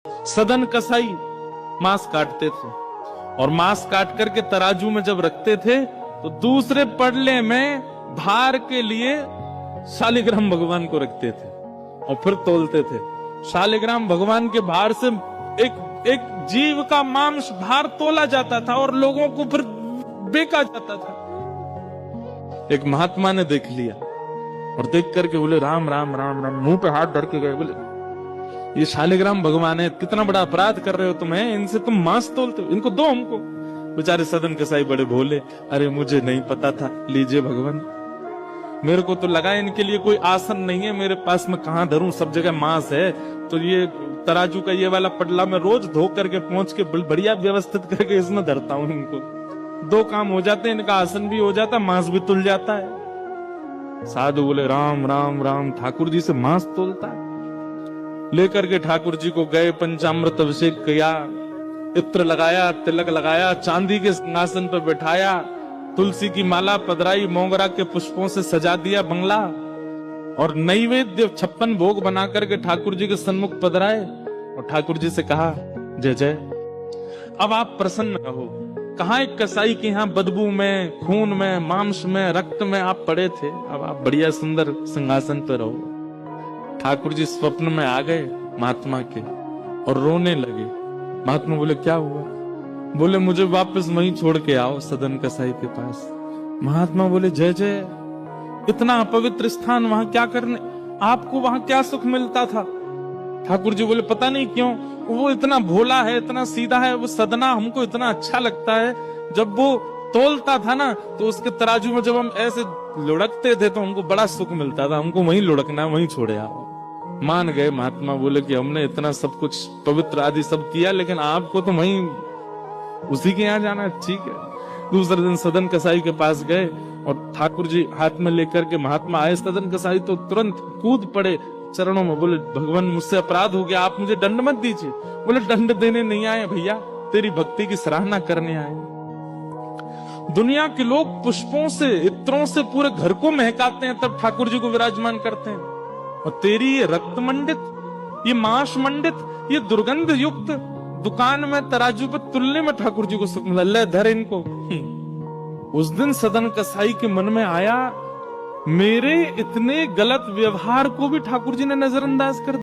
सदन कसाई मांस काटते थे और मांस काट करके तराजू में जब रखते थे तो दूसरे पड़ले में भार के लिए शालिग्राम भगवान को रखते थे और फिर तोलते थे। शालिग्राम भगवान के भार से एक जीव का मांस भार तोला जाता था और लोगों को फिर बेचा जाता था। एक महात्मा ने देख लिया और देख करके बोले राम राम राम राम, मुंह पे हाथ धर के गए, बोले ये शालिग्राम भगवान है, कितना बड़ा अपराध कर रहे हो तुम, इनसे तुम मांस तोलते हो, इनको दो हमको। बेचारे सदन कसाई बड़े भोले, अरे मुझे नहीं पता था, लीजिए भगवान, मेरे को तो लगा इनके लिए कोई आसन नहीं है, मेरे पास में कहां धरूं, सब जगह मांस है, तो ये तराजू का ये वाला पटला मैं रोज धो करके पहुंच के बढ़िया व्यवस्थित करके इसमें धरता हूं, इनको दो काम हो जाते हैं, इनका आसन भी हो जाता, मांस भी तुल जाता है। साधु बोले राम राम राम, ठाकुर जी से मांस तोलता है। लेकर के ठाकुर जी को गए, पंचामृत अभिषेक किया, इत्र लगाया, तिलक लगाया, चांदी के सिंहासन पर बैठाया, तुलसी की माला पधराई, मोगरा के पुष्पों से सजा दिया बंगला और नैवेद्य 56 भोग बना करके ठाकुर जी के सन्मुख पधराए और ठाकुर जी से कहा जय जय, अब आप प्रसन्न रहो। कहाँ एक कसाई के यहाँ बदबू में, खून में, मांस में, रक्त में आप पड़े थे, अब आप बढ़िया सुंदर सिंहासन पर रहो। ठाकुर जी स्वप्न में आ गए महात्मा के और रोने लगे। महात्मा बोले क्या हुआ? बोले मुझे वापस वहीं छोड़ के आओ, सदन कसाई के पास। महात्मा बोले जय जय, इतना अपवित्र स्थान वहां क्या करने, आपको वहां क्या सुख मिलता था? ठाकुर जी बोले पता नहीं क्यों, वो इतना भोला है, इतना सीधा है, वो सदना हमको इतना अच्छा लगता है। जब वो तोलता था ना तो उसके तराजू में जब हम ऐसे लुढ़कते थे तो हमको बड़ा सुख मिलता था, हमको वहीं लुढ़कना, वहीं छोड़े आओ। मान गए महात्मा, बोले कि हमने इतना सब कुछ पवित्र आदि सब किया, लेकिन आपको तो वहीं उसी के यहाँ जाना, ठीक है। दूसरे दिन सदन कसाई के पास गए और ठाकुर जी हाथ में लेकर के महात्मा आए। सदन कसाई तो तुरंत कूद पड़े चरणों में, बोले भगवान मुझसे अपराध हो गया, आप मुझे दंड मत दीजिए। बोले दंड देने नहीं आए भैया, तेरी भक्ति की सराहना करने आए। दुनिया के लोग पुष्पों से, इत्रों से पूरे घर को महकाते हैं, तब ठाकुर जी को विराजमान करते हैं, और तेरी ये रक्त मंडित, ये मांस मंडित, ये दुर्गंध युक्त दुकान में तराजू पर तुलने में ठाकुर जी को सुख मिला, ले धर इनको। उस दिन सदन कसाई के मन में आया, मेरे इतने गलत व्यवहार को भी ठाकुर जी ने नजरअंदाज कर दिया।